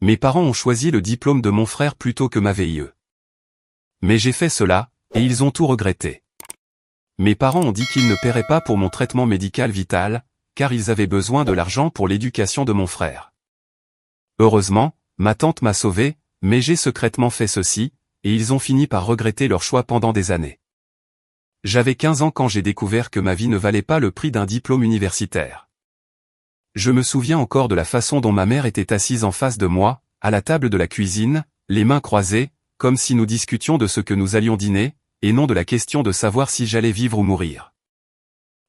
Mes parents ont choisi le diplôme de mon frère plutôt que ma VIE. Mais j'ai fait cela, et ils ont tout regretté. Mes parents ont dit qu'ils ne paieraient pas pour mon traitement médical vital, car ils avaient besoin de l'argent pour l'éducation de mon frère. Heureusement, ma tante m'a sauvé, mais j'ai secrètement fait ceci, et ils ont fini par regretter leur choix pendant des années. J'avais 15 ans quand j'ai découvert que ma vie ne valait pas le prix d'un diplôme universitaire. Je me souviens encore de la façon dont ma mère était assise en face de moi, à la table de la cuisine, les mains croisées, comme si nous discutions de ce que nous allions dîner, et non de la question de savoir si j'allais vivre ou mourir.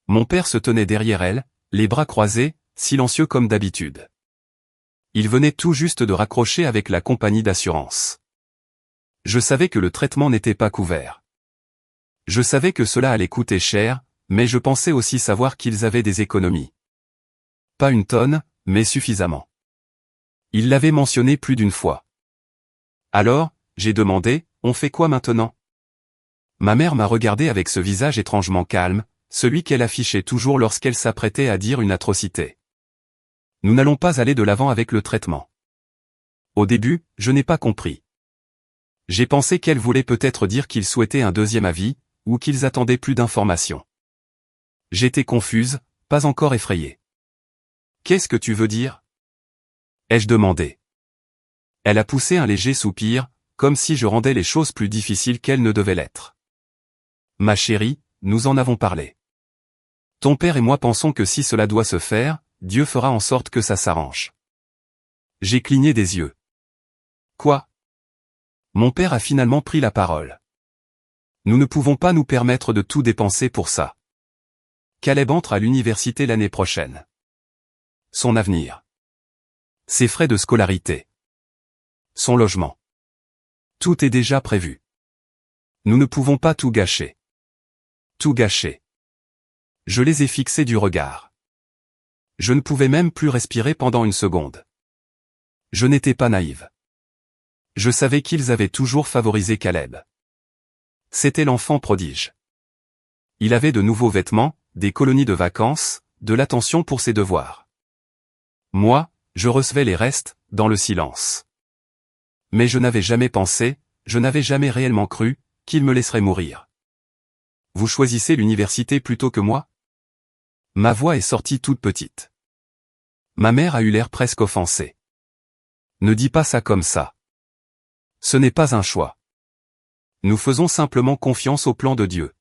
Mon père se tenait derrière elle, les bras croisés, silencieux comme d'habitude. Il venait tout juste de raccrocher avec la compagnie d'assurance. Je savais que le traitement n'était pas couvert. Je savais que cela allait coûter cher, mais je pensais aussi savoir qu'ils avaient des économies. Pas une tonne, mais suffisamment. Il l'avait mentionné plus d'une fois. Alors, j'ai demandé, on fait quoi maintenant? Ma mère m'a regardé avec ce visage étrangement calme, celui qu'elle affichait toujours lorsqu'elle s'apprêtait à dire une atrocité. Nous n'allons pas aller de l'avant avec le traitement. Au début, je n'ai pas compris. J'ai pensé qu'elle voulait peut-être dire qu'ils souhaitaient un deuxième avis, ou qu'ils attendaient plus d'informations. J'étais confuse, pas encore effrayée. Qu'est-ce que tu veux dire? Ai-je demandé. Elle a poussé un léger soupir, comme si je rendais les choses plus difficiles qu'elles ne devaient l'être. Ma chérie, nous en avons parlé. Ton père et moi pensons que si cela doit se faire, Dieu fera en sorte que ça s'arrange. J'ai cligné des yeux. Quoi? Mon père a finalement pris la parole. Nous ne pouvons pas nous permettre de tout dépenser pour ça. Caleb entre à l'université l'année prochaine. Son avenir. Ses frais de scolarité. Son logement. Tout est déjà prévu. Nous ne pouvons pas tout gâcher. Tout gâcher. Je les ai fixés du regard. Je ne pouvais même plus respirer pendant une seconde. Je n'étais pas naïve. Je savais qu'ils avaient toujours favorisé Caleb. C'était l'enfant prodige. Il avait de nouveaux vêtements, des colonies de vacances, de l'attention pour ses devoirs. Moi, je recevais les restes, dans le silence. Mais je n'avais jamais pensé, je n'avais jamais réellement cru, qu'il me laisserait mourir. Vous choisissez l'université plutôt que moi? Ma voix est sortie toute petite. Ma mère a eu l'air presque offensée. Ne dis pas ça comme ça. Ce n'est pas un choix. Nous faisons simplement confiance au plan de Dieu.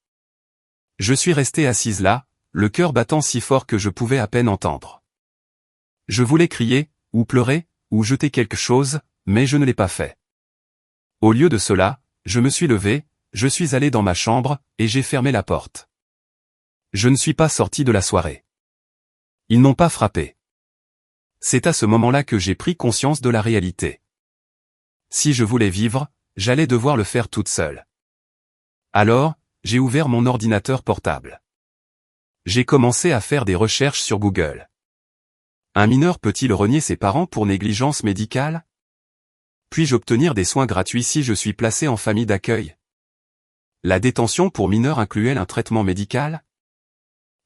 Je suis restée assise là, le cœur battant si fort que je pouvais à peine entendre. Je voulais crier, ou pleurer, ou jeter quelque chose, mais je ne l'ai pas fait. Au lieu de cela, je me suis levée, je suis allé dans ma chambre, et j'ai fermé la porte. Je ne suis pas sorti de la soirée. Ils n'ont pas frappé. C'est à ce moment-là que j'ai pris conscience de la réalité. Si je voulais vivre, j'allais devoir le faire toute seule. Alors, j'ai ouvert mon ordinateur portable. J'ai commencé à faire des recherches sur Google. Un mineur peut-il renier ses parents pour négligence médicale? Puis-je obtenir des soins gratuits si je suis placé en famille d'accueil? La détention pour mineurs inclut-elle un traitement médical?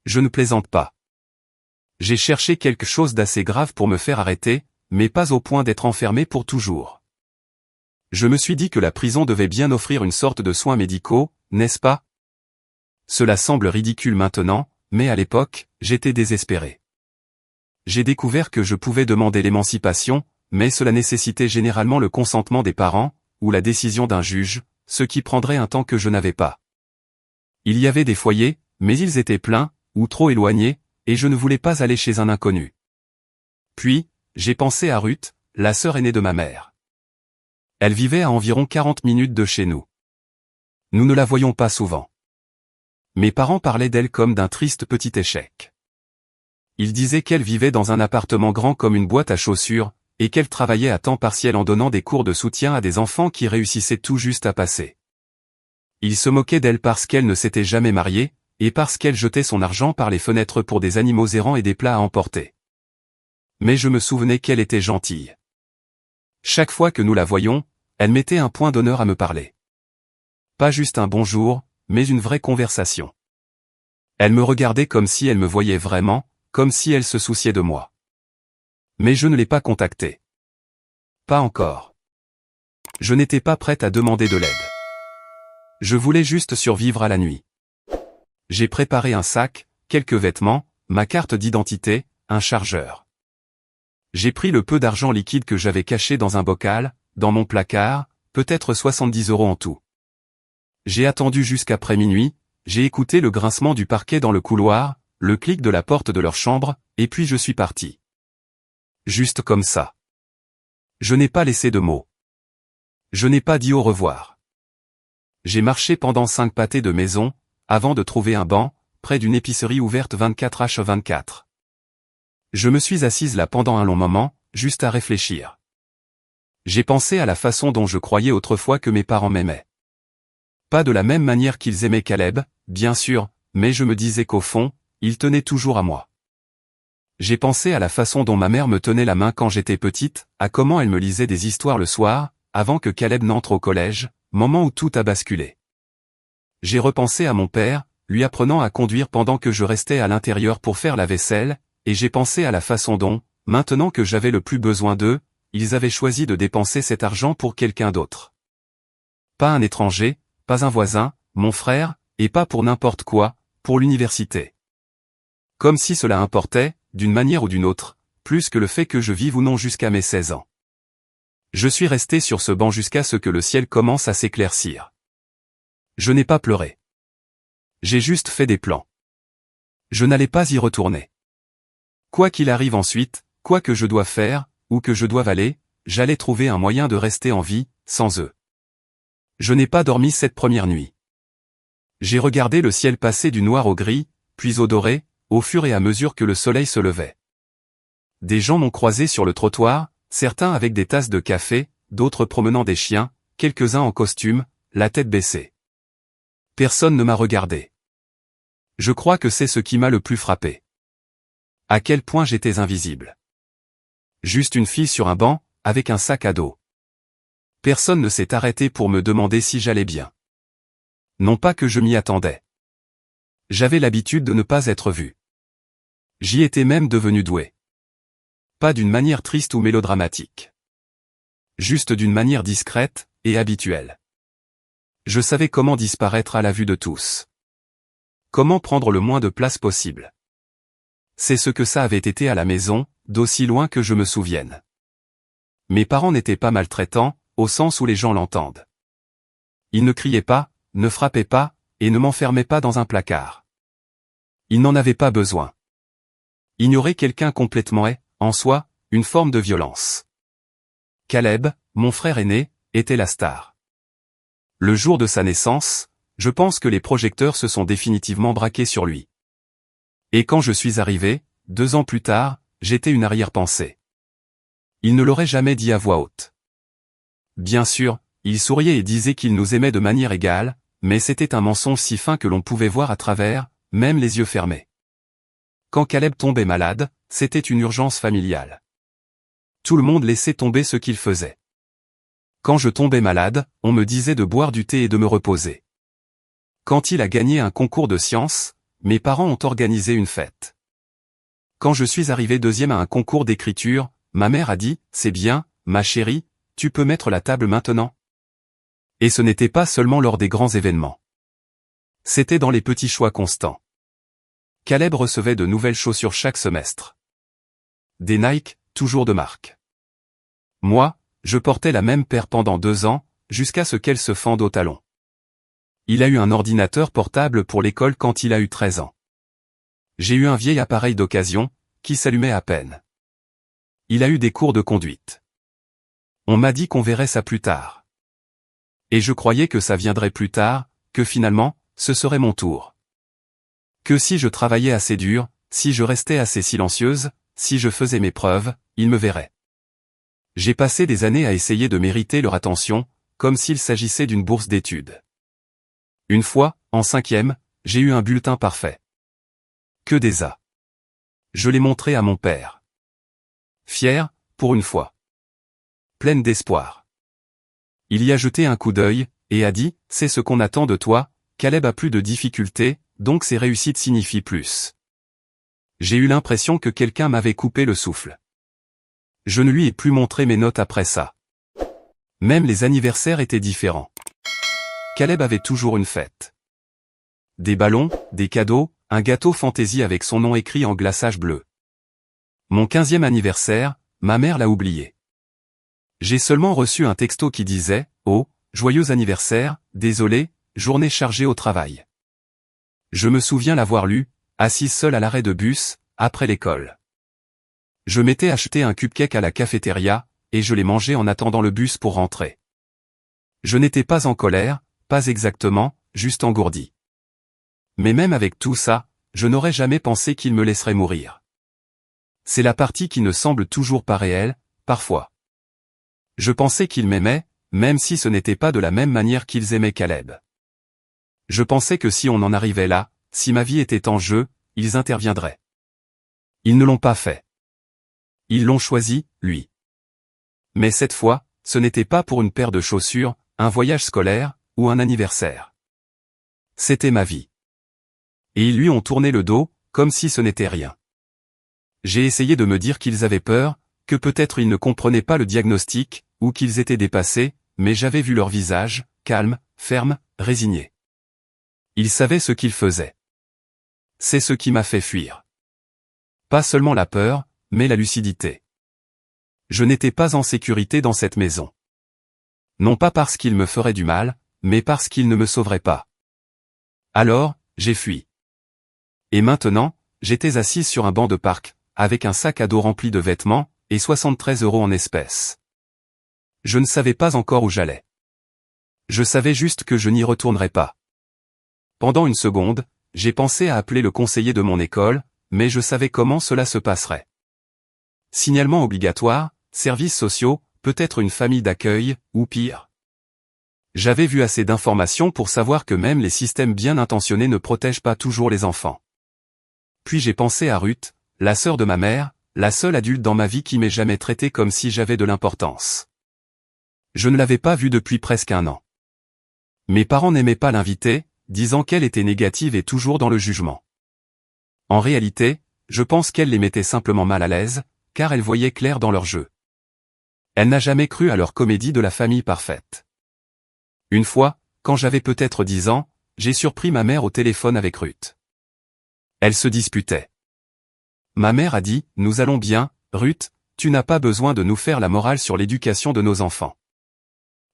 Je ne plaisante pas. J'ai cherché quelque chose d'assez grave pour me faire arrêter, mais pas au point d'être enfermé pour toujours. Je me suis dit que la prison devait bien offrir une sorte de soins médicaux, n'est-ce pas? Cela semble ridicule maintenant, mais à l'époque, j'étais désespéré. J'ai découvert que je pouvais demander l'émancipation, mais cela nécessitait généralement le consentement des parents, ou la décision d'un juge, ce qui prendrait un temps que je n'avais pas. Il y avait des foyers, mais ils étaient pleins, ou trop éloignés, et je ne voulais pas aller chez un inconnu. Puis, j'ai pensé à Ruth, la sœur aînée de ma mère. Elle vivait à environ 40 minutes de chez nous. Nous ne la voyions pas souvent. Mes parents parlaient d'elle comme d'un triste petit échec. Ils disaient qu'elle vivait dans un appartement grand comme une boîte à chaussures, et qu'elle travaillait à temps partiel en donnant des cours de soutien à des enfants qui réussissaient tout juste à passer. Ils se moquaient d'elle parce qu'elle ne s'était jamais mariée, et parce qu'elle jetait son argent par les fenêtres pour des animaux errants et des plats à emporter. Mais je me souvenais qu'elle était gentille. Chaque fois que nous la voyions, elle mettait un point d'honneur à me parler. Pas juste un bonjour, mais une vraie conversation. Elle me regardait comme si elle me voyait vraiment, comme si elle se souciait de moi. Mais je ne l'ai pas contactée. Pas encore. Je n'étais pas prête à demander de l'aide. Je voulais juste survivre à la nuit. J'ai préparé un sac, quelques vêtements, ma carte d'identité, un chargeur. J'ai pris le peu d'argent liquide que j'avais caché dans un bocal, dans mon placard, peut-être 70 € en tout. J'ai attendu jusqu'après minuit, j'ai écouté le grincement du parquet dans le couloir, le clic de la porte de leur chambre, et puis je suis parti. Juste comme ça. Je n'ai pas laissé de mots. Je n'ai pas dit au revoir. J'ai marché pendant 5 pâtés de maison, avant de trouver un banc, près d'une épicerie ouverte 24h24. Je me suis assise là pendant un long moment, juste à réfléchir. J'ai pensé à la façon dont je croyais autrefois que mes parents m'aimaient. Pas de la même manière qu'ils aimaient Caleb, bien sûr, mais je me disais qu'au fond, ils tenaient toujours à moi. J'ai pensé à la façon dont ma mère me tenait la main quand j'étais petite, à comment elle me lisait des histoires le soir, avant que Caleb n'entre au collège, moment où tout a basculé. J'ai repensé à mon père, lui apprenant à conduire pendant que je restais à l'intérieur pour faire la vaisselle, et j'ai pensé à la façon dont, maintenant que j'avais le plus besoin d'eux, ils avaient choisi de dépenser cet argent pour quelqu'un d'autre. Pas un étranger, pas un voisin, mon frère, et pas pour n'importe quoi, pour l'université. Comme si cela importait, d'une manière ou d'une autre, plus que le fait que je vive ou non jusqu'à mes 16 ans. Je suis resté sur ce banc jusqu'à ce que le ciel commence à s'éclaircir. Je n'ai pas pleuré. J'ai juste fait des plans. Je n'allais pas y retourner. Quoi qu'il arrive ensuite, quoi que je doive faire, où que je doive aller, j'allais trouver un moyen de rester en vie, sans eux. Je n'ai pas dormi cette première nuit. J'ai regardé le ciel passer du noir au gris, puis au doré, au fur et à mesure que le soleil se levait. Des gens m'ont croisé sur le trottoir, certains avec des tasses de café, d'autres promenant des chiens, quelques-uns en costume, la tête baissée. Personne ne m'a regardé. Je crois que c'est ce qui m'a le plus frappé. À quel point j'étais invisible. Juste une fille sur un banc, avec un sac à dos. Personne ne s'est arrêté pour me demander si j'allais bien. Non pas que je m'y attendais. J'avais l'habitude de ne pas être vu. J'y étais même devenu doué. Pas d'une manière triste ou mélodramatique. Juste d'une manière discrète, et habituelle. Je savais comment disparaître à la vue de tous. Comment prendre le moins de place possible. C'est ce que ça avait été à la maison, d'aussi loin que je me souvienne. Mes parents n'étaient pas maltraitants, au sens où les gens l'entendent. Ils ne criaient pas, ne frappaient pas, et ne m'enfermaient pas dans un placard. Ils n'en avaient pas besoin. Ignorer quelqu'un complètement est, en soi, une forme de violence. Caleb, mon frère aîné, était la star. Le jour de sa naissance, je pense que les projecteurs se sont définitivement braqués sur lui. Et quand je suis arrivé, 2 ans plus tard, j'étais une arrière-pensée. Il ne l'aurait jamais dit à voix haute. Bien sûr, il souriait et disait qu'il nous aimait de manière égale, mais c'était un mensonge si fin que l'on pouvait voir à travers, même les yeux fermés. Quand Caleb tombait malade, c'était une urgence familiale. Tout le monde laissait tomber ce qu'il faisait. Quand je tombais malade, on me disait de boire du thé et de me reposer. Quand il a gagné un concours de sciences, mes parents ont organisé une fête. Quand je suis arrivé 2e à un concours d'écriture, ma mère a dit « C'est bien, ma chérie, tu peux mettre la table maintenant ». Et ce n'était pas seulement lors des grands événements. C'était dans les petits choix constants. Caleb recevait de nouvelles chaussures chaque semestre. Des Nike, toujours de marque. Moi, je portais la même paire pendant 2 ans, jusqu'à ce qu'elle se fende au talon. Il a eu un ordinateur portable pour l'école quand il a eu 13 ans. J'ai eu un vieil appareil d'occasion, qui s'allumait à peine. Il a eu des cours de conduite. On m'a dit qu'on verrait ça plus tard. Et je croyais que ça viendrait plus tard, que finalement, ce serait mon tour. Que si je travaillais assez dur, si je restais assez silencieuse, si je faisais mes preuves, ils me verraient. J'ai passé des années à essayer de mériter leur attention, comme s'il s'agissait d'une bourse d'études. Une fois, en 5e, j'ai eu un bulletin parfait. Que des A. Je l'ai montré à mon père. Fier, pour une fois. Pleine d'espoir. Il y a jeté un coup d'œil, et a dit, c'est ce qu'on attend de toi, Caleb a plus de difficultés, donc ses réussites signifient plus. J'ai eu l'impression que quelqu'un m'avait coupé le souffle. Je ne lui ai plus montré mes notes après ça. Même les anniversaires étaient différents. Caleb avait toujours une fête. Des ballons, des cadeaux, un gâteau fantaisie avec son nom écrit en glaçage bleu. Mon 15e anniversaire, ma mère l'a oublié. J'ai seulement reçu un texto qui disait « Oh, joyeux anniversaire, désolé, journée chargée au travail ». Je me souviens l'avoir lu, assise seule à l'arrêt de bus, après l'école. Je m'étais acheté un cupcake à la cafétéria, et je l'ai mangé en attendant le bus pour rentrer. Je n'étais pas en colère, pas exactement, juste engourdi. Mais même avec tout ça, je n'aurais jamais pensé qu'il me laisserait mourir. C'est la partie qui ne semble toujours pas réelle, parfois. Je pensais qu'ils m'aimaient, même si ce n'était pas de la même manière qu'ils aimaient Caleb. Je pensais que si on en arrivait là, si ma vie était en jeu, ils interviendraient. Ils ne l'ont pas fait. Ils l'ont choisi, lui. Mais cette fois, ce n'était pas pour une paire de chaussures, un voyage scolaire, ou un anniversaire. C'était ma vie. Et ils lui ont tourné le dos, comme si ce n'était rien. J'ai essayé de me dire qu'ils avaient peur, que peut-être ils ne comprenaient pas le diagnostic, ou qu'ils étaient dépassés, mais j'avais vu leur visage, calme, ferme, résigné. Ils savaient ce qu'ils faisaient. C'est ce qui m'a fait fuir. Pas seulement la peur, mais la lucidité. Je n'étais pas en sécurité dans cette maison. Non pas parce qu'ils me feraient du mal, mais parce qu'ils ne me sauveraient pas. Alors, j'ai fui. Et maintenant, j'étais assise sur un banc de parc, avec un sac à dos rempli de vêtements, et 73 € en espèces. Je ne savais pas encore où j'allais. Je savais juste que je n'y retournerais pas. Pendant une seconde, j'ai pensé à appeler le conseiller de mon école, mais je savais comment cela se passerait. Signalement obligatoire, services sociaux, peut-être une famille d'accueil, ou pire. J'avais vu assez d'informations pour savoir que même les systèmes bien intentionnés ne protègent pas toujours les enfants. Puis j'ai pensé à Ruth, la sœur de ma mère, la seule adulte dans ma vie qui m'ait jamais traité comme si j'avais de l'importance. Je ne l'avais pas vue depuis presque 1 an. Mes parents n'aimaient pas l'inviter, disant qu'elle était négative et toujours dans le jugement. En réalité, je pense qu'elle les mettait simplement mal à l'aise, car elle voyait clair dans leur jeu. Elle n'a jamais cru à leur comédie de la famille parfaite. Une fois, quand j'avais peut-être 10 ans, j'ai surpris ma mère au téléphone avec Ruth. Elle se disputait. Ma mère a dit, « Nous allons bien, Ruth, tu n'as pas besoin de nous faire la morale sur l'éducation de nos enfants. »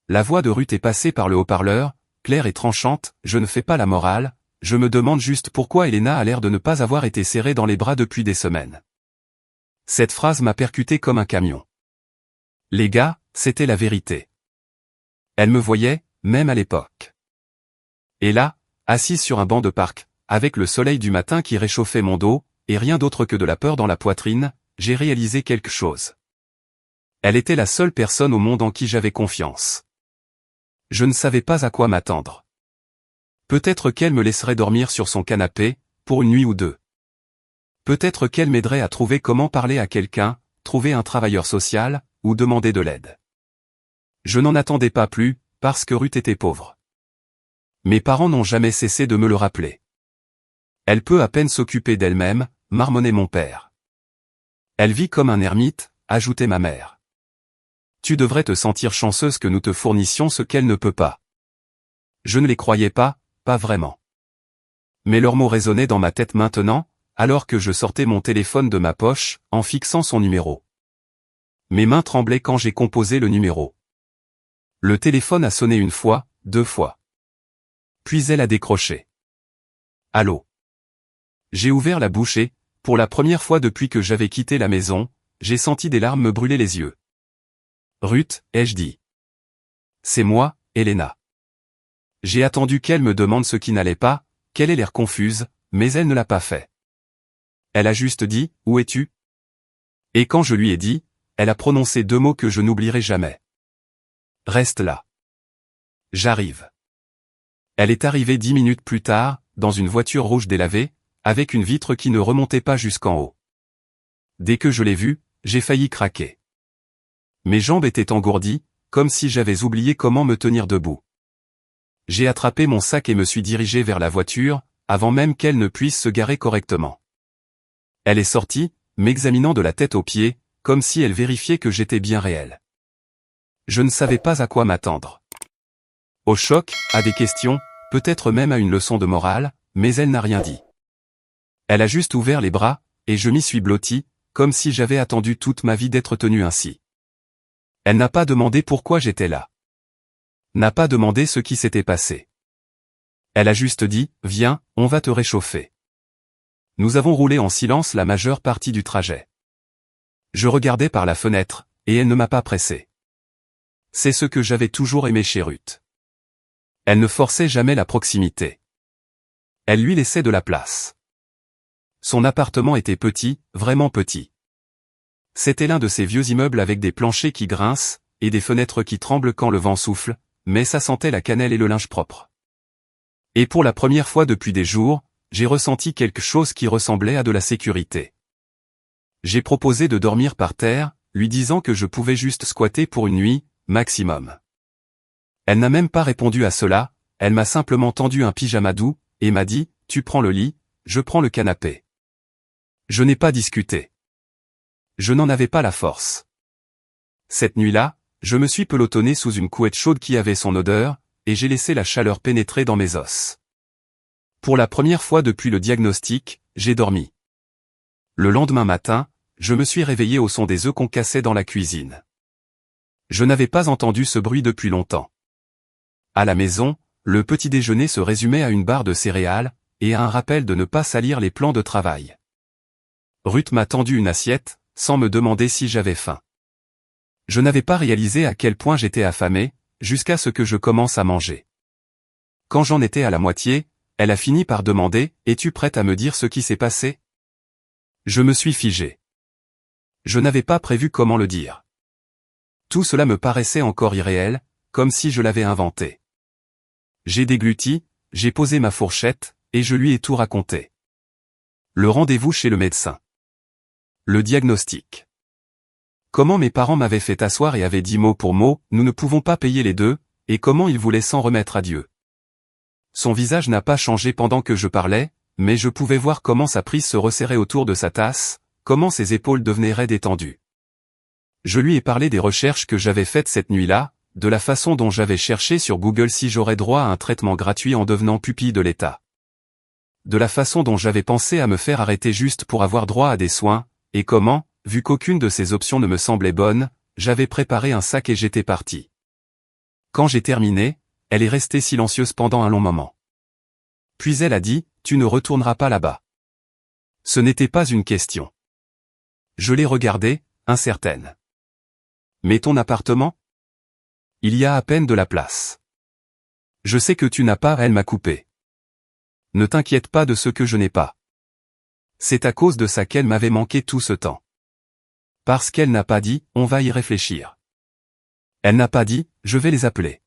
La voix de Ruth est passée par le haut-parleur, claire et tranchante, « Je ne fais pas la morale, je me demande juste pourquoi Elena a l'air de ne pas avoir été serrée dans les bras depuis des semaines. » Cette phrase m'a percuté comme un camion. Les gars, c'était la vérité. Elle me voyait, même à l'époque. Et là, assise sur un banc de parc, avec le soleil du matin qui réchauffait mon dos, et rien d'autre que de la peur dans la poitrine, j'ai réalisé quelque chose. Elle était la seule personne au monde en qui j'avais confiance. Je ne savais pas à quoi m'attendre. Peut-être qu'elle me laisserait dormir sur son canapé, pour une nuit ou 2. Peut-être qu'elle m'aiderait à trouver comment parler à quelqu'un, trouver un travailleur social, ou demander de l'aide. Je n'en attendais pas plus, parce que Ruth était pauvre. Mes parents n'ont jamais cessé de me le rappeler. Elle peut à peine s'occuper d'elle-même, marmonnait mon père. Elle vit comme un ermite, ajoutait ma mère. Tu devrais te sentir chanceuse que nous te fournissions ce qu'elle ne peut pas. Je ne les croyais pas, pas vraiment. Mais leurs mots résonnaient dans ma tête maintenant, alors que je sortais mon téléphone de ma poche, en fixant son numéro. Mes mains tremblaient quand j'ai composé le numéro. Le téléphone a sonné 1 fois, 2 fois. Puis elle a décroché. Allô. J'ai ouvert la bouche et, pour la première fois depuis que j'avais quitté la maison, j'ai senti des larmes me brûler les yeux. Ruth, ai-je dit. C'est moi, Elena. J'ai attendu qu'elle me demande ce qui n'allait pas, qu'elle ait l'air confuse, mais elle ne l'a pas fait. Elle a juste dit, « Où es-tu » Et quand je lui ai dit, elle a prononcé 2 mots que je n'oublierai jamais. Reste là. J'arrive. Elle est arrivée 10 minutes plus tard, dans une voiture rouge délavée, avec une vitre qui ne remontait pas jusqu'en haut. Dès que je l'ai vue, j'ai failli craquer. Mes jambes étaient engourdies, comme si j'avais oublié comment me tenir debout. J'ai attrapé mon sac et me suis dirigé vers la voiture, avant même qu'elle ne puisse se garer correctement. Elle est sortie, m'examinant de la tête aux pieds, comme si elle vérifiait que j'étais bien réel. Je ne savais pas à quoi m'attendre. Au choc, à des questions, peut-être même à une leçon de morale, mais elle n'a rien dit. Elle a juste ouvert les bras, et je m'y suis blotti, comme si j'avais attendu toute ma vie d'être tenu ainsi. Elle n'a pas demandé pourquoi j'étais là. N'a pas demandé ce qui s'était passé. Elle a juste dit, viens, on va te réchauffer. Nous avons roulé en silence la majeure partie du trajet. Je regardais par la fenêtre, et elle ne m'a pas pressé. C'est ce que j'avais toujours aimé chez Ruth. Elle ne forçait jamais la proximité. Elle lui laissait de la place. Son appartement était petit, vraiment petit. C'était l'un de ces vieux immeubles avec des planchers qui grincent, et des fenêtres qui tremblent quand le vent souffle, mais ça sentait la cannelle et le linge propre. Et pour la première fois depuis des jours, j'ai ressenti quelque chose qui ressemblait à de la sécurité. J'ai proposé de dormir par terre, lui disant que je pouvais juste squatter pour une nuit, maximum. Elle n'a même pas répondu à cela, elle m'a simplement tendu un pyjama doux, et m'a dit, tu prends le lit, je prends le canapé. Je n'ai pas discuté. Je n'en avais pas la force. Cette nuit-là, je me suis pelotonné sous une couette chaude qui avait son odeur, et j'ai laissé la chaleur pénétrer dans mes os. Pour la première fois depuis le diagnostic, j'ai dormi. Le lendemain matin, je me suis réveillé au son des œufs qu'on cassait dans la cuisine. Je n'avais pas entendu ce bruit depuis longtemps. À la maison, le petit déjeuner se résumait à une barre de céréales, et à un rappel de ne pas salir les plans de travail. Ruth m'a tendu une assiette, sans me demander si j'avais faim. Je n'avais pas réalisé à quel point j'étais affamé, jusqu'à ce que je commence à manger. Quand j'en étais à la moitié, elle a fini par demander « Es-tu prête à me dire ce qui s'est passé ?» Je me suis figé. Je n'avais pas prévu comment le dire. Tout cela me paraissait encore irréel, comme si je l'avais inventé. J'ai dégluti, j'ai posé ma fourchette, et je lui ai tout raconté. Le rendez-vous chez le médecin. Le diagnostic. Comment mes parents m'avaient fait asseoir et avaient dit mot pour mot, nous ne pouvons pas payer les deux, et comment ils voulaient s'en remettre à Dieu. Son visage n'a pas changé pendant que je parlais, mais je pouvais voir comment sa prise se resserrait autour de sa tasse, comment ses épaules devenaient raides et tendues. Je lui ai parlé des recherches que j'avais faites cette nuit-là, de la façon dont j'avais cherché sur Google si j'aurais droit à un traitement gratuit en devenant pupille de l'État. De la façon dont j'avais pensé à me faire arrêter juste pour avoir droit à des soins, et comment, vu qu'aucune de ces options ne me semblait bonne, j'avais préparé un sac et j'étais parti. Quand j'ai terminé, elle est restée silencieuse pendant un long moment. Puis elle a dit, tu ne retourneras pas là-bas. Ce n'était pas une question. Je l'ai regardée, incertaine. Mais ton appartement ? Il y a à peine de la place. Je sais que tu n'as pas, elle m'a coupé. Ne t'inquiète pas de ce que je n'ai pas. C'est à cause de ça qu'elle m'avait manqué tout ce temps. Parce qu'elle n'a pas dit, on va y réfléchir. Elle n'a pas dit, je vais les appeler.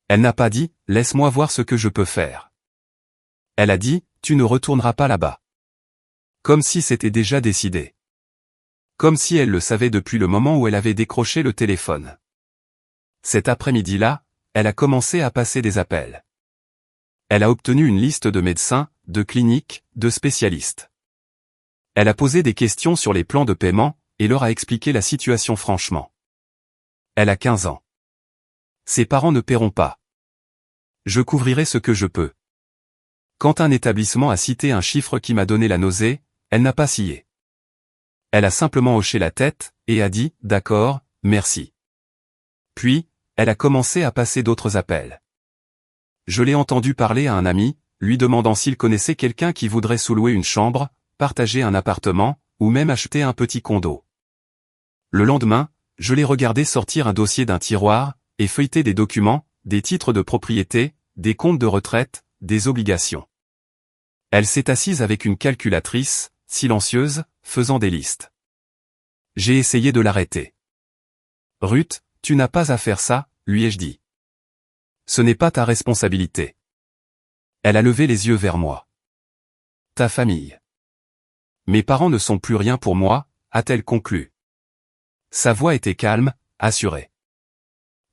Elle n'a pas dit, laisse-moi voir ce que je peux faire. Elle a dit, tu ne retourneras pas là-bas. Comme si c'était déjà décidé. Comme si elle le savait depuis le moment où elle avait décroché le téléphone. Cet après-midi-là, elle a commencé à passer des appels. Elle a obtenu une liste de médecins, de cliniques, de spécialistes. Elle a posé des questions sur les plans de paiement, et leur a expliqué la situation franchement. Elle a 15 ans. Ses parents ne paieront pas. Je couvrirai ce que je peux. Quand un établissement a cité un chiffre qui m'a donné la nausée, elle n'a pas scié. Elle a simplement hoché la tête, et a dit, d'accord, merci. Puis, elle a commencé à passer d'autres appels. Je l'ai entendu parler à un ami, lui demandant s'il connaissait quelqu'un qui voudrait sous-louer une chambre, partager un appartement, ou même acheter un petit condo. Le lendemain, je l'ai regardé sortir un dossier d'un tiroir, et feuilleter des documents, des titres de propriété, des comptes de retraite, des obligations. Elle s'est assise avec une calculatrice, silencieuse, faisant des listes. J'ai essayé de l'arrêter. Ruth, tu n'as pas à faire ça, lui ai-je dit. Ce n'est pas ta responsabilité. Elle a levé les yeux vers moi. Ta famille. Mes parents ne sont plus rien pour moi, a-t-elle conclu. Sa voix était calme, assurée.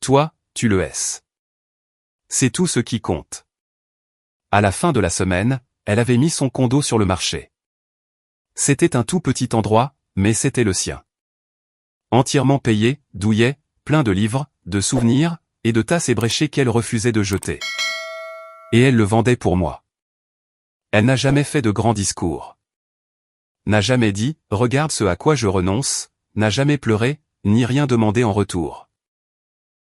Toi, tu le es. C'est tout ce qui compte. À la fin de la semaine, elle avait mis son condo sur le marché. C'était un tout petit endroit, mais c'était le sien. Entièrement payé, douillet, plein de livres, de souvenirs, et de tasses ébréchées qu'elle refusait de jeter. Et elle le vendait pour moi. Elle n'a jamais fait de grands discours. N'a jamais dit « Regarde ce à quoi je renonce », n'a jamais pleuré, ni rien demandé en retour.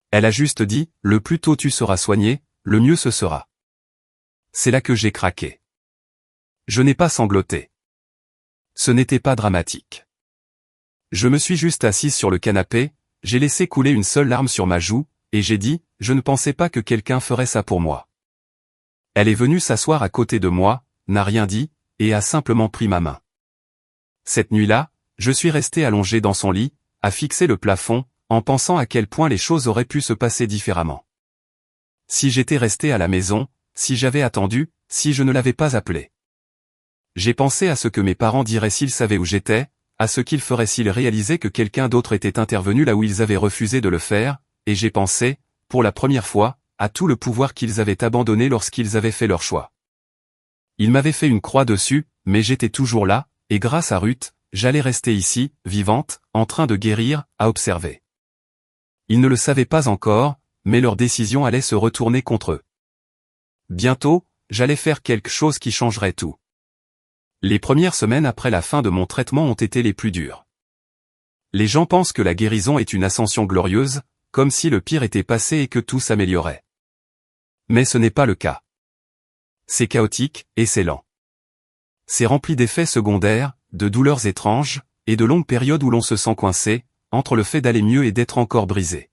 Elle a juste dit « Le plus tôt tu seras soigné, le mieux ce sera ». C'est là que j'ai craqué. Je n'ai pas sangloté. Ce n'était pas dramatique. Je me suis juste assise sur le canapé, j'ai laissé couler une seule larme sur ma joue, et j'ai dit « Je ne pensais pas que quelqu'un ferait ça pour moi ». Elle est venue s'asseoir à côté de moi, n'a rien dit, et a simplement pris ma main. Cette nuit-là, je suis resté allongé dans son lit, à fixer le plafond, en pensant à quel point les choses auraient pu se passer différemment. Si j'étais resté à la maison, si j'avais attendu, si je ne l'avais pas appelé. J'ai pensé à ce que mes parents diraient s'ils savaient où j'étais, à ce qu'ils feraient s'ils réalisaient que quelqu'un d'autre était intervenu là où ils avaient refusé de le faire, et j'ai pensé, pour la première fois, à tout le pouvoir qu'ils avaient abandonné lorsqu'ils avaient fait leur choix. Ils m'avaient fait une croix dessus, mais j'étais toujours là, et grâce à Ruth, j'allais rester ici, vivante, en train de guérir, à observer. Ils ne le savaient pas encore, mais leur décision allait se retourner contre eux. Bientôt, j'allais faire quelque chose qui changerait tout. Les premières semaines après la fin de mon traitement ont été les plus dures. Les gens pensent que la guérison est une ascension glorieuse, comme si le pire était passé et que tout s'améliorait. Mais ce n'est pas le cas. C'est chaotique, et c'est lent. C'est rempli d'effets secondaires, de douleurs étranges, et de longues périodes où l'on se sent coincé, entre le fait d'aller mieux et d'être encore brisé.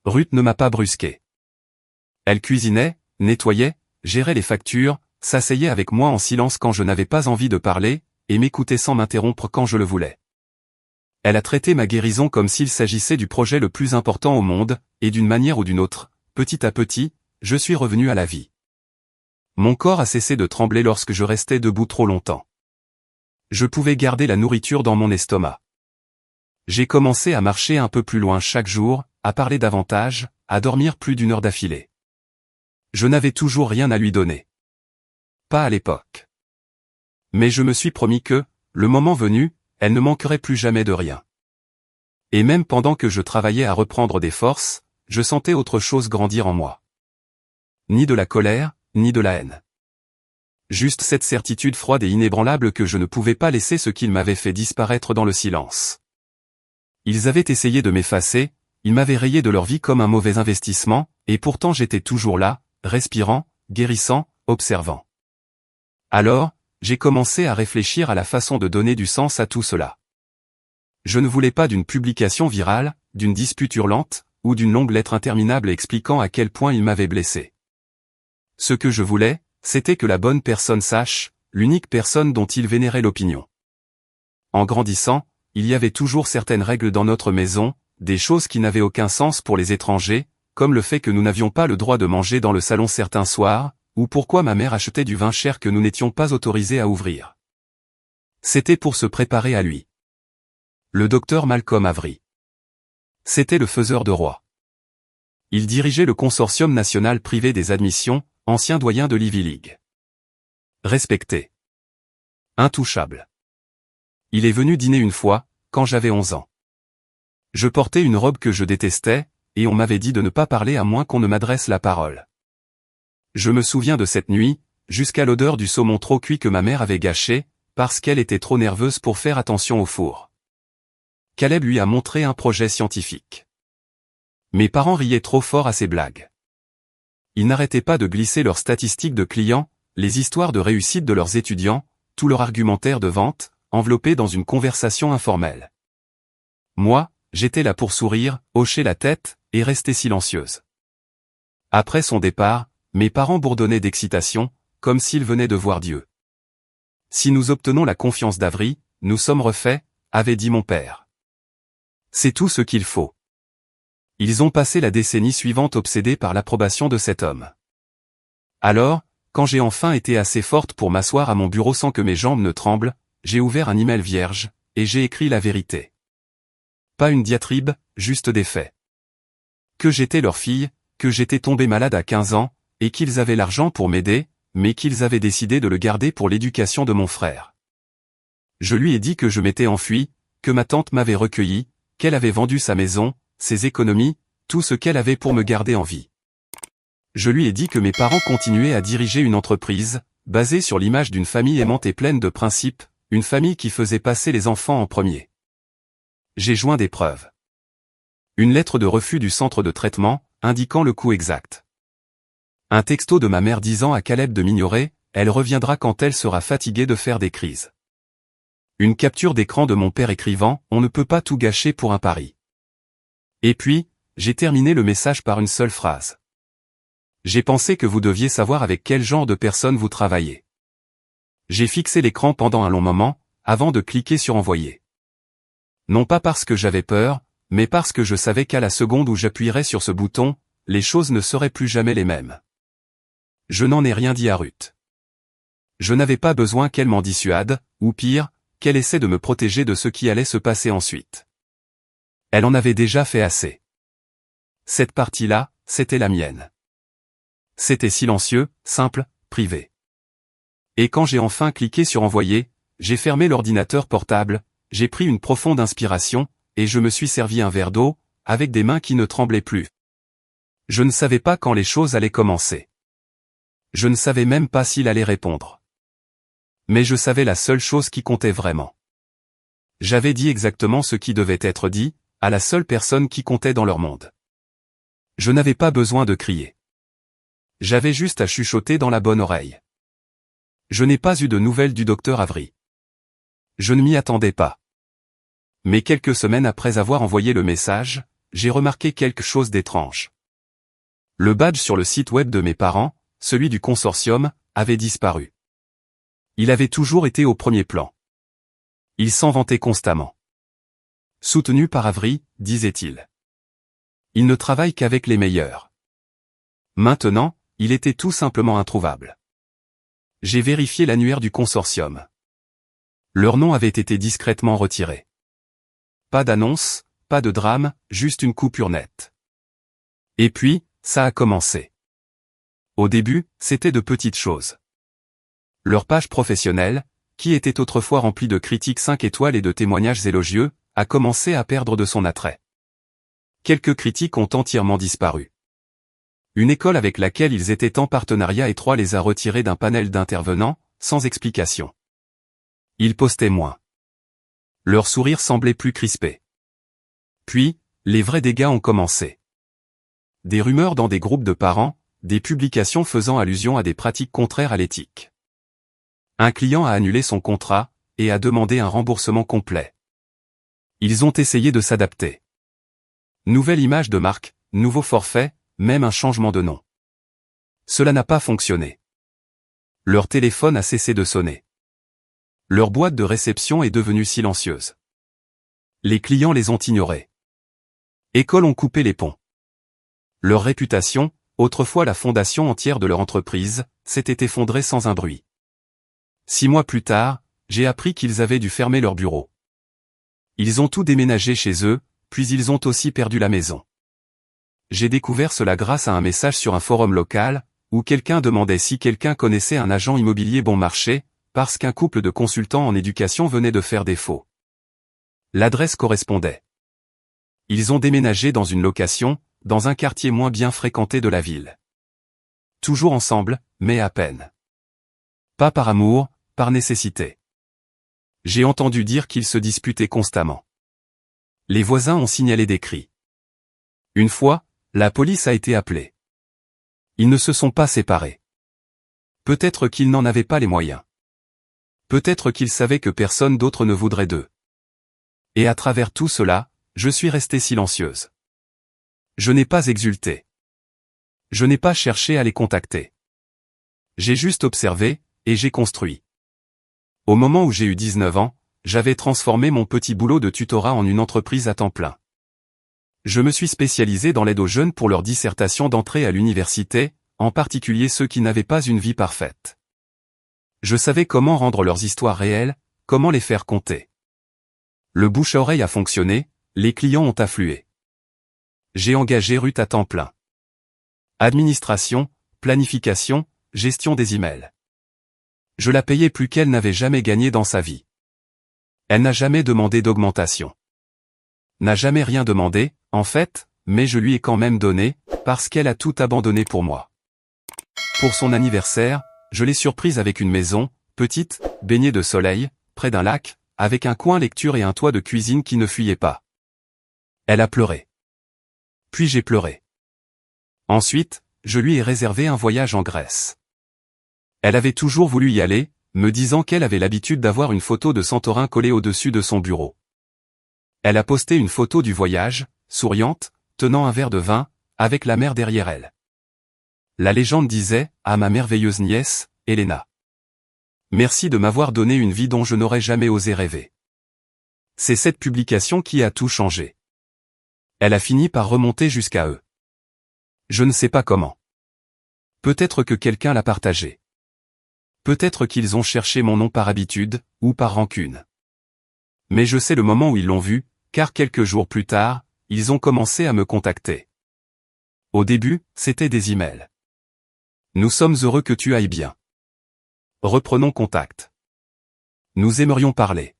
Ruth ne m'a pas brusqué. Elle cuisinait, nettoyait, gérait les factures, s'asseyait avec moi en silence quand je n'avais pas envie de parler, et m'écoutait sans m'interrompre quand je le voulais. Elle a traité ma guérison comme s'il s'agissait du projet le plus important au monde, et d'une manière ou d'une autre, petit à petit, je suis revenu à la vie. Mon corps a cessé de trembler lorsque je restais debout trop longtemps. Je pouvais garder la nourriture dans mon estomac. J'ai commencé à marcher un peu plus loin chaque jour, à parler davantage, à dormir plus d'1 heure d'affilée. Je n'avais toujours rien à lui donner. Pas à l'époque. Mais je me suis promis que, le moment venu, elle ne manquerait plus jamais de rien. Et même pendant que je travaillais à reprendre des forces, je sentais autre chose grandir en moi. Ni de la colère, ni de la haine. Juste cette certitude froide et inébranlable que je ne pouvais pas laisser ce qu'ils m'avaient fait disparaître dans le silence. Ils avaient essayé de m'effacer, ils m'avaient rayé de leur vie comme un mauvais investissement, et pourtant j'étais toujours là, respirant, guérissant, observant. Alors, j'ai commencé à réfléchir à la façon de donner du sens à tout cela. Je ne voulais pas d'une publication virale, d'une dispute hurlante, ou d'une longue lettre interminable expliquant à quel point ils m'avaient blessé. Ce que je voulais, c'était que la bonne personne sache, l'unique personne dont il vénérait l'opinion. En grandissant, il y avait toujours certaines règles dans notre maison, des choses qui n'avaient aucun sens pour les étrangers, comme le fait que nous n'avions pas le droit de manger dans le salon certains soirs, ou pourquoi ma mère achetait du vin cher que nous n'étions pas autorisés à ouvrir. C'était pour se préparer à lui. Le docteur Malcolm Avery. C'était le faiseur de rois. Il dirigeait le consortium national privé des admissions, ancien doyen de l'Ivy League. Respecté. Intouchable. Il est venu dîner une fois, quand j'avais 11 ans. Je portais une robe que je détestais, et on m'avait dit de ne pas parler à moins qu'on ne m'adresse la parole. Je me souviens de cette nuit, jusqu'à l'odeur du saumon trop cuit que ma mère avait gâché, parce qu'elle était trop nerveuse pour faire attention au four. Caleb lui a montré un projet scientifique. Mes parents riaient trop fort à ces blagues. Ils n'arrêtaient pas de glisser leurs statistiques de clients, les histoires de réussite de leurs étudiants, tout leur argumentaire de vente, enveloppé dans une conversation informelle. Moi, j'étais là pour sourire, hocher la tête, et rester silencieuse. Après son départ, mes parents bourdonnaient d'excitation, comme s'ils venaient de voir Dieu. Si nous obtenons la confiance d'Avery, nous sommes refaits, avait dit mon père. C'est tout ce qu'il faut. Ils ont passé la décennie suivante obsédés par l'approbation de cet homme. Alors, quand j'ai enfin été assez forte pour m'asseoir à mon bureau sans que mes jambes ne tremblent, j'ai ouvert un email vierge, et j'ai écrit la vérité. Pas une diatribe, juste des faits. Que j'étais leur fille, que j'étais tombée malade à 15 ans, et qu'ils avaient l'argent pour m'aider, mais qu'ils avaient décidé de le garder pour l'éducation de mon frère. Je lui ai dit que je m'étais enfui, que ma tante m'avait recueilli, qu'elle avait vendu sa maison, ses économies, tout ce qu'elle avait pour me garder en vie. Je lui ai dit que mes parents continuaient à diriger une entreprise, basée sur l'image d'une famille aimante et pleine de principes, une famille qui faisait passer les enfants en premier. J'ai joint des preuves. Une lettre de refus du centre de traitement, indiquant le coût exact. Un texto de ma mère disant à Caleb de m'ignorer, elle reviendra quand elle sera fatiguée de faire des crises. Une capture d'écran de mon père écrivant, on ne peut pas tout gâcher pour un pari. Et puis, j'ai terminé le message par une seule phrase. J'ai pensé que vous deviez savoir avec quel genre de personne vous travaillez. J'ai fixé l'écran pendant un long moment, avant de cliquer sur envoyer. Non pas parce que j'avais peur, mais parce que je savais qu'à la seconde où j'appuierais sur ce bouton, les choses ne seraient plus jamais les mêmes. Je n'en ai rien dit à Ruth. Je n'avais pas besoin qu'elle m'en dissuade, ou pire, qu'elle essaie de me protéger de ce qui allait se passer ensuite. Elle en avait déjà fait assez. Cette partie-là, c'était la mienne. C'était silencieux, simple, privé. Et quand j'ai enfin cliqué sur envoyer, j'ai fermé l'ordinateur portable, j'ai pris une profonde inspiration, et je me suis servi un verre d'eau, avec des mains qui ne tremblaient plus. Je ne savais pas quand les choses allaient commencer. Je ne savais même pas s'il allait répondre. Mais je savais la seule chose qui comptait vraiment. J'avais dit exactement ce qui devait être dit, à la seule personne qui comptait dans leur monde. Je n'avais pas besoin de crier. J'avais juste à chuchoter dans la bonne oreille. Je n'ai pas eu de nouvelles du docteur Avery. Je ne m'y attendais pas. Mais quelques semaines après avoir envoyé le message, j'ai remarqué quelque chose d'étrange. Le badge sur le site web de mes parents, celui du consortium, avait disparu. Il avait toujours été au premier plan. Il s'en vantait constamment. Soutenu par Avery, disait-il. Il ne travaille qu'avec les meilleurs. Maintenant, il était tout simplement introuvable. J'ai vérifié l'annuaire du consortium. Leur nom avait été discrètement retiré. Pas d'annonce, pas de drame, juste une coupure nette. Et puis, ça a commencé. Au début, c'était de petites choses. Leur page professionnelle, qui était autrefois remplie de critiques 5 étoiles et de témoignages élogieux, a commencé à perdre de son attrait. Quelques critiques ont entièrement disparu. Une école avec laquelle ils étaient en partenariat étroit les a retirés d'un panel d'intervenants, sans explication. Ils postaient moins. Leur sourire semblait plus crispé. Puis, les vrais dégâts ont commencé. Des rumeurs dans des groupes de parents, des publications faisant allusion à des pratiques contraires à l'éthique. Un client a annulé son contrat, et a demandé un remboursement complet. Ils ont essayé de s'adapter. Nouvelle image de marque, nouveau forfait, même un changement de nom. Cela n'a pas fonctionné. Leur téléphone a cessé de sonner. Leur boîte de réception est devenue silencieuse. Les clients les ont ignorés. Écoles ont coupé les ponts. Leur réputation, autrefois la fondation entière de leur entreprise, s'était effondrée sans un bruit. 6 mois plus tard, j'ai appris qu'ils avaient dû fermer leur bureau. Ils ont tout déménagé chez eux, puis ils ont aussi perdu la maison. J'ai découvert cela grâce à un message sur un forum local, où quelqu'un demandait si quelqu'un connaissait un agent immobilier bon marché, parce qu'un couple de consultants en éducation venait de faire défaut. L'adresse correspondait. Ils ont déménagé dans une location, dans un quartier moins bien fréquenté de la ville. Toujours ensemble, mais à peine. Pas par amour, par nécessité. J'ai entendu dire qu'ils se disputaient constamment. Les voisins ont signalé des cris. Une fois, la police a été appelée. Ils ne se sont pas séparés. Peut-être qu'ils n'en avaient pas les moyens. Peut-être qu'ils savaient que personne d'autre ne voudrait d'eux. Et à travers tout cela, je suis restée silencieuse. Je n'ai pas exulté. Je n'ai pas cherché à les contacter. J'ai juste observé, et j'ai construit. Au moment où j'ai eu 19 ans, j'avais transformé mon petit boulot de tutorat en une entreprise à temps plein. Je me suis spécialisé dans l'aide aux jeunes pour leur dissertation d'entrée à l'université, en particulier ceux qui n'avaient pas une vie parfaite. Je savais comment rendre leurs histoires réelles, comment les faire compter. Le bouche-à-oreille a fonctionné, les clients ont afflué. J'ai engagé Ruth à temps plein. Administration, planification, gestion des emails. Je la payais plus qu'elle n'avait jamais gagné dans sa vie. Elle n'a jamais demandé d'augmentation. N'a jamais rien demandé, en fait, mais je lui ai quand même donné, parce qu'elle a tout abandonné pour moi. Pour son anniversaire, je l'ai surprise avec une maison, petite, baignée de soleil, près d'un lac, avec un coin lecture et un toit de cuisine qui ne fuyait pas. Elle a pleuré. Puis j'ai pleuré. Ensuite, je lui ai réservé un voyage en Grèce. Elle avait toujours voulu y aller, me disant qu'elle avait l'habitude d'avoir une photo de Santorin collée au-dessus de son bureau. Elle a posté une photo du voyage, souriante, tenant un verre de vin, avec la mer derrière elle. La légende disait, à ma merveilleuse nièce, Elena. Merci de m'avoir donné une vie dont je n'aurais jamais osé rêver. C'est cette publication qui a tout changé. Elle a fini par remonter jusqu'à eux. Je ne sais pas comment. Peut-être que quelqu'un l'a partagé. Peut-être qu'ils ont cherché mon nom par habitude, ou par rancune. Mais je sais le moment où ils l'ont vu, car quelques jours plus tard, ils ont commencé à me contacter. Au début, c'était des emails. Nous sommes heureux que tu ailles bien. Reprenons contact. Nous aimerions parler.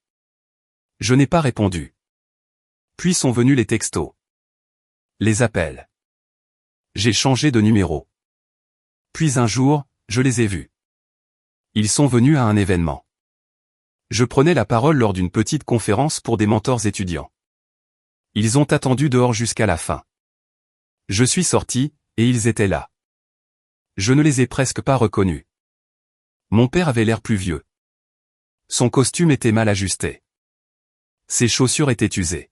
Je n'ai pas répondu. Puis sont venus les textos. Les appels. J'ai changé de numéro. Puis un jour, je les ai vus. Ils sont venus à un événement. Je prenais la parole lors d'une petite conférence pour des mentors étudiants. Ils ont attendu dehors jusqu'à la fin. Je suis sorti, et ils étaient là. Je ne les ai presque pas reconnus. Mon père avait l'air plus vieux. Son costume était mal ajusté. Ses chaussures étaient usées.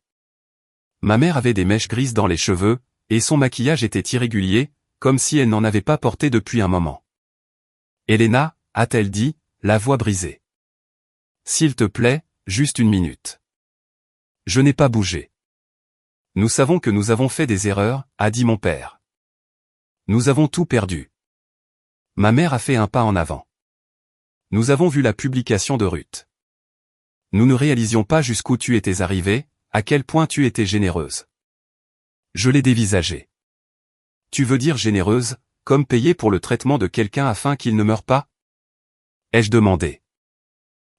Ma mère avait des mèches grises dans les cheveux, et son maquillage était irrégulier, comme si elle n'en avait pas porté depuis un moment. Elena, a-t-elle dit, la voix brisée. S'il te plaît, juste une minute. Je n'ai pas bougé. Nous savons que nous avons fait des erreurs, a dit mon père. Nous avons tout perdu. Ma mère a fait un pas en avant. Nous avons vu la publication de Ruth. Nous ne réalisions pas jusqu'où tu étais arrivée, à quel point tu étais généreuse. Je l'ai dévisagé. Tu veux dire généreuse, comme payer pour le traitement de quelqu'un afin qu'il ne meure pas? Ai-je demandé.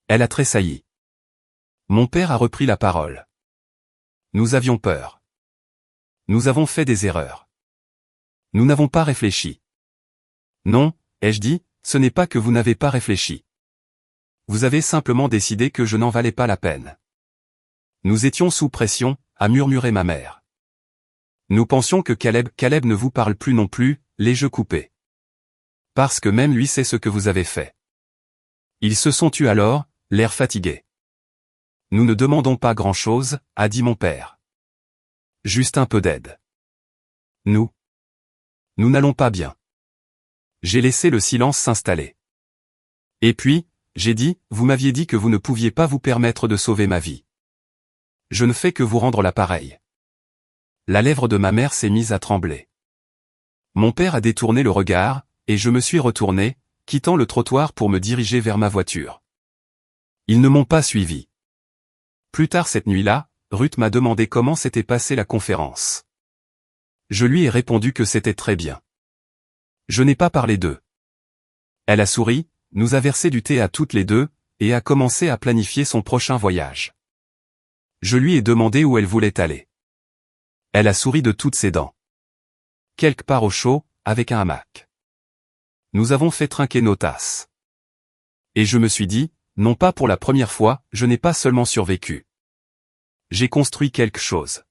Elle a tressailli. Mon père a repris la parole. Nous avions peur. Nous avons fait des erreurs. Nous n'avons pas réfléchi. Non, ai-je dit, ce n'est pas que vous n'avez pas réfléchi. Vous avez simplement décidé que je n'en valais pas la peine. Nous étions sous pression, a murmuré ma mère. Nous pensions que Caleb ne vous parle plus non plus, les jeux coupés. Parce que même lui sait ce que vous avez fait. Ils se sont tus alors, l'air fatigué. Nous ne demandons pas grand-chose, a dit mon père. Juste un peu d'aide. Nous n'allons pas bien. J'ai laissé le silence s'installer. Et puis, j'ai dit, vous m'aviez dit que vous ne pouviez pas vous permettre de sauver ma vie. Je ne fais que vous rendre l'appareil. La lèvre de ma mère s'est mise à trembler. Mon père a détourné le regard, et je me suis retourné, quittant le trottoir pour me diriger vers ma voiture. Ils ne m'ont pas suivi. Plus tard cette nuit-là, Ruth m'a demandé comment s'était passée la conférence. Je lui ai répondu que c'était très bien. Je n'ai pas parlé d'eux. Elle a souri, nous a versé du thé à toutes les deux, et a commencé à planifier son prochain voyage. Je lui ai demandé où elle voulait aller. Elle a souri de toutes ses dents. Quelque part au chaud, avec un hamac. Nous avons fait trinquer nos tasses. Et je me suis dit, non pas pour la première fois, je n'ai pas seulement survécu. J'ai construit quelque chose.